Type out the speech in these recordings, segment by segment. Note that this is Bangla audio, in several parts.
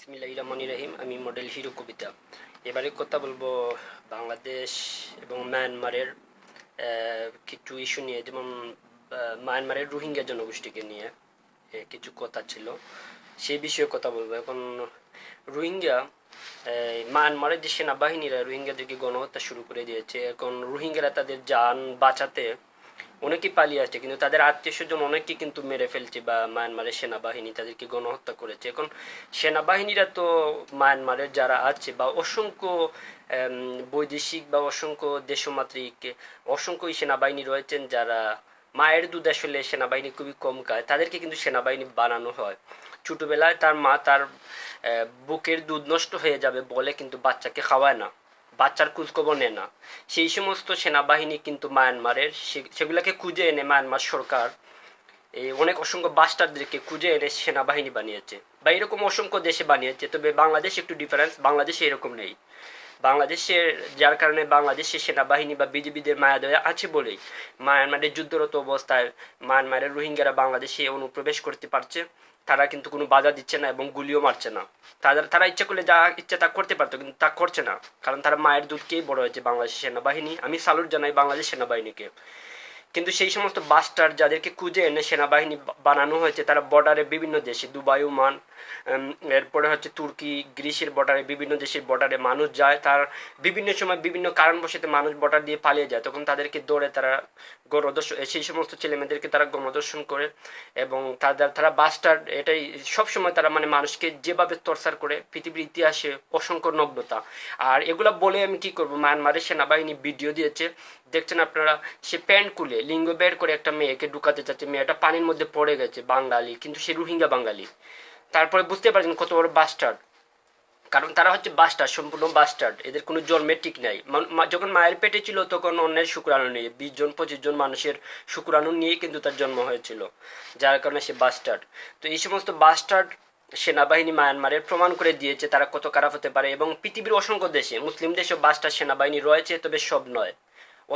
বিসমিল্লাহির রহমানির রহিম। আমি মডেল হিরো কবিতা। এবারে কথা বলবো বাংলাদেশ এবং মায়ানমারের কিছু ইস্যু নিয়ে, যেমন মায়ানমারের রোহিঙ্গা জনগোষ্ঠীকে নিয়ে কিছু কথা ছিল, সেই বিষয়ে কথা বলবো। এখন রোহিঙ্গা, মায়ানমারের যে সেনাবাহিনীরা রোহিঙ্গাদেরকে গণহত্যা শুরু করে দিয়েছে। এখন রোহিঙ্গারা তাদের যান বাঁচাতে অনেকেই পালিয়ে আসছে, কিন্তু তাদের আত্মীয় স্বজন অনেককে কিন্তু মেরে ফেলছে, বা মায়ানমারের সেনাবাহিনী তাদেরকে গণহত্যা করেছে। এখন সেনাবাহিনীরা তো মায়ানমারের যারা আছে, বা অসংখ্য বৈদেশিক বা অসংখ্য দেশমাতৃক অসংখ্য সেনাবাহিনী রয়েছেন যারা মায়ের দুধ আসলে সেনাবাহিনী খুবই কম খায়, তাদেরকে কিন্তু সেনাবাহিনী বানানো হয়। ছোটবেলায় তার মা তার বুকের দুধ নষ্ট হয়ে যাবে বলে কিন্তু বাচ্চাকে খাওয়ায় না, বাচ্চার খোঁজখবর নেয় না। সেই সমস্ত সেনাবাহিনী কিন্তু মায়ানমারের সেগুলোকে খুঁজে এনে মায়ানমার সরকার এই অনেক অসংখ্য বাস্টারদেরকে খুঁজে এনে সেনাবাহিনী বানিয়েছে, বা এরকম অসংখ্য দেশে বানিয়েছে। তবে বাংলাদেশ একটু ডিফারেন্স, বাংলাদেশে এরকম নেই। বাংলাদেশের যার কারণে বাংলাদেশের সেনাবাহিনী বা বিজিবিদের মায়া দয়া আছে বলেই মায়ানমারের যুদ্ধরত অবস্থায় মায়ানমারের রোহিঙ্গারা বাংলাদেশে অনুপ্রবেশ করতে পারছে। তারা কিন্তু কোনো বাধা দিচ্ছে না এবং গুলিও মারছে না। তারা ইচ্ছা করলে যা ইচ্ছা তা করতে পারতো, কিন্তু তা করছে না, কারণ তারা মায়ের দুধকেই বড় হয়েছে বাংলাদেশ সেনাবাহিনী। আমি স্যালুট জানাই বাংলাদেশ সেনাবাহিনীকে। কিন্তু সেই সমস্ত বাস্টার যাদেরকে খুঁজে এনে সেনাবাহিনী বানানো হয়েছে, তারা বর্ডারে বিভিন্ন দেশে, দুবাই, ওমান, এরপরে হচ্ছে তুর্কি, গ্রিসের বর্ডারে, বিভিন্ন দেশের বর্ডারে মানুষ যায়। তার বিভিন্ন সময় বিভিন্ন কারণবশত মানুষ বর্ডার দিয়ে পালিয়ে যায়, তখন তাদেরকে দৌড়ে তারা গণদর্শন, সেই সমস্ত ছেলেমেয়েদেরকে তারা গণদর্শন করে। এবং তারা বাস্টার, এটাই সবসময় তারা মানে মানুষকে যেভাবে টর্চার করে পৃথিবীর ইতিহাসে অসংখ্য নগ্নতা। আর এগুলা বলে আমি কি করব, মায়ানমারের সেনাবাহিনী ভিডিও দিয়েছে, দেখছেন আপনারা। সে প্যান্ট খুলে লিঙ্গ বের করে একটা মেয়েকে ঢুকাতে চাচ্ছে, মেয়েটা পানির মধ্যে পড়ে গেছে, বাঙালি, কিন্তু সে রোহিঙ্গা বাঙালি। তারপরে বুঝতে পারছেন কত বড় বাস্টার্ড, কারণ তারা হচ্ছে বাস্টার্ড, সম্পূর্ণ বাস্টার্ড। এদের কোনো জন্মের ঠিক নাই। যখন মায়ের পেটে ছিল তখন অন্যের শুক্রাণু নিয়ে 20 জন 25 জন মানুষের শুক্রাণু নিয়ে কিন্তু তার জন্ম হয়েছিল, যার কারণে সে বাস্টার্ড। তো এই সমস্ত বাস্টার্ড সেনাবাহিনী মায়ানমারের প্রমাণ করে দিয়েছে তারা কত খারাপ হতে পারে। এবং পৃথিবীর অসংখ্য দেশে, মুসলিম দেশেও বাস্টার্ড সেনাবাহিনী রয়েছে, তবে সব নয়।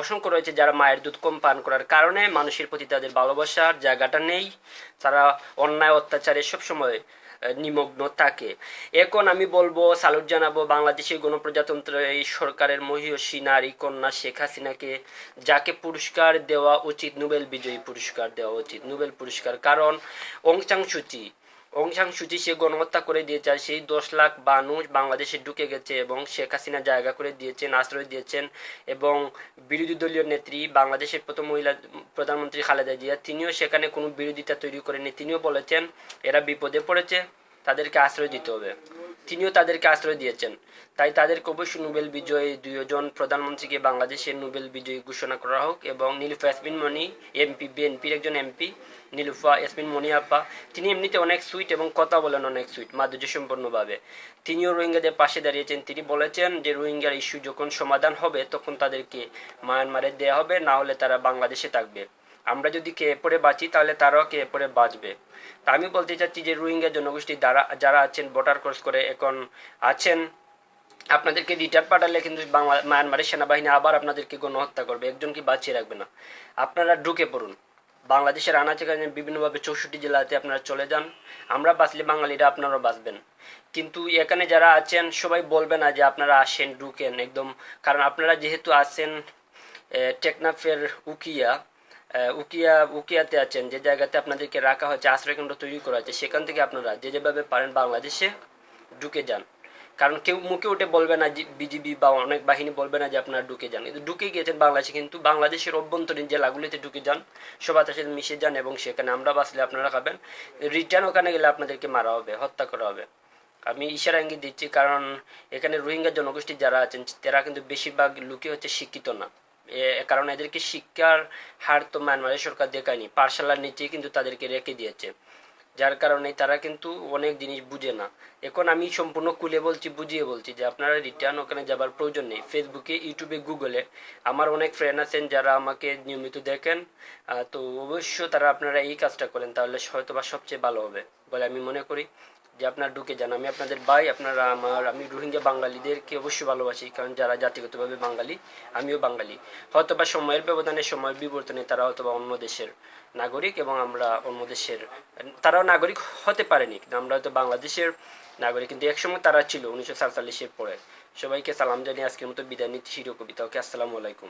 অসংখ্য রয়েছে যারা মায়ের দুধ কম পান করার কারণে মানুষের প্রতি তাদের ভালোবাসার জায়গাটা নেই, তারা অন্যায় অত্যাচারে সবসময় নিমগ্ন থাকে। এখন আমি বলবো, স্যালুট জানাবো বাংলাদেশের গণপ্রজাতন্ত্র এই সরকারের মহিয়সী নারী কন্যা শেখ হাসিনাকে, যাকে পুরস্কার দেওয়া উচিত, নোবেল বিজয়ী পুরস্কার দেওয়া উচিত, নোবেল পুরস্কার। কারণ অং সান সুচি সে গণহত্যা করে দিয়েছে, আর সেই 10 লাখ মানুষ বাংলাদেশে ঢুকে গেছে এবং শেখ হাসিনা জায়গা করে দিয়েছেন, আশ্রয় দিয়েছেন। এবং বিরোধী দলীয় নেত্রী, বাংলাদেশের প্রথম মহিলা প্রধানমন্ত্রী খালেদা জিয়া, তিনিও সেখানে কোনো বিরোধিতা তৈরি করেননি। তিনিও বলেছেন এরা বিপদে পড়েছে, তাদেরকে আশ্রয় দিতে হবে। তিনিও তাদেরকে আশ্রয় দিয়েছেন। তাই তাদেরকে অবশ্যই নোবেল বিজয়ী 2 জন প্রধানমন্ত্রীকে বাংলাদেশের নোবেল বিজয়ী ঘোষণা করা হোক। এবং নীলুফা ইয়াসমিন মনি, এমপি, বিএনপির একজন এমপি, নীলুফা ইয়াসমিন মনি আপা, তিনি এমনিতে অনেক সুইট এবং কথা বলেন অনেক সুইট, মাধুর্য সম্পন্নভাবে। তিনিও রোহিঙ্গাদের পাশে দাঁড়িয়েছেন। তিনি বলেছেন যে রোহিঙ্গার ইস্যু যখন সমাধান হবে তখন তাদেরকে মায়ানমারে দেওয়া হবে, না হলে তারা বাংলাদেশে থাকবে। আমরা যদি কে পরে বাঁচি তাহলে তারাও কে পরে বাঁচবে। তা আমি বলতে চাচ্ছি যে রোহিঙ্গা জনগোষ্ঠী যারা আছেন ভোটার ক্রস করে এখন আছেন, আপনাদেরকে রিটার্ন পাঠালে কিন্তু মায়ানমারের সেনাবাহিনী আবার আপনাদেরকে গণহত্যা করবে, একজন কি বাঁচিয়ে রাখবে না। আপনারা ঢুকে পড়ুন বাংলাদেশের আনাচে কানাচে, বিভিন্নভাবে 64 জেলাতে আপনারা চলে যান। আমরা বাঁচলে বাঙালিরা আপনারাও বাঁচবেন। কিন্তু এখানে যারা আছেন সবাই বলবে না যে আপনারা আসেন, ঢুকেন একদম। কারণ আপনারা যেহেতু আছেন টেকনাফের উকিয়াতে আছেন, যে জায়গাতে আপনাদেরকে রাখা হয়েছে, আশ্রয়কেন্দ্র তৈরি করা হয়েছে, সেখান থেকে আপনারা যে যেভাবে পারেন বাংলাদেশে ঢুকে যান। কারণ কেউ মুখে উঠে বলবে না, বিজিবি বা অনেক বাহিনী বলবে না যে আপনারা ঢুকে যান, কিন্তু ঢুকে গিয়েছেন বাংলাদেশে। কিন্তু বাংলাদেশের অভ্যন্তরীণ জেলাগুলিতে ঢুকে যান, সবার সাথে মিশে যান, এবং সেখানে আমরা বাঁচলে আপনারা খাবেন, রিটার্ন ওখানে গেলে আপনাদেরকে মারা হবে, হত্যা করা হবে। আমি ইশারা ইঙ্গিত দিচ্ছি, কারণ এখানে রোহিঙ্গা জনগোষ্ঠী যারা আছেন তারা কিন্তু বেশিরভাগ লোকই হচ্ছে শিক্ষিত না। কারণ এদেরকে শিক্ষার হার তো মায়ানমারের সরকার দেখায়নি, পাঠশালার নিচেই কিন্তু তাদেরকে রেখে দিয়েছে, যার কারণে তারা কিন্তু অনেক জিনিস বুঝে না। এখন আমি সম্পূর্ণ খুলে বলছি, বুঝিয়ে বলছি যে আপনারা রিটার্ন ওখানে যাবার প্রয়োজন নেই। ফেসবুকে, ইউটিউবে, গুগলে আমার অনেক ফ্রেন্ড আছেন যারা আমাকে নিয়মিত দেখেন। তো অবশ্য তারা আপনারা এই কাজটা করেন, তাহলে হয়তো বা সবচেয়ে ভালো হবে বলে আমি মনে করি। যে আপনারা ঢুকে যান, আমি আপনাদের ভাই, আপনারা আমার, আমি রোহিঙ্গা বাঙালিদেরকে অবশ্যই ভালোবাসি, কারণ যারা জাতিগতভাবে বাঙালি, আমিও বাঙালি। হয়তোবা সময়ের ব্যবধানে, সময়ের বিবর্তনে তারা হয়তোবা অন্য দেশের নাগরিক এবং আমরা অন্য দেশের, তারাও নাগরিক হতে পারেনি, কিন্তু আমরা হয়তো বাংলাদেশের নাগরিক, কিন্তু একসময় তারা ছিল 1947-এর পরে। সবাইকে সালাম জানিয়ে আজকের মতো বিদায় নিচ্ছি। হিরো কবিতা। ওকে, আসসালামু আলাইকুম।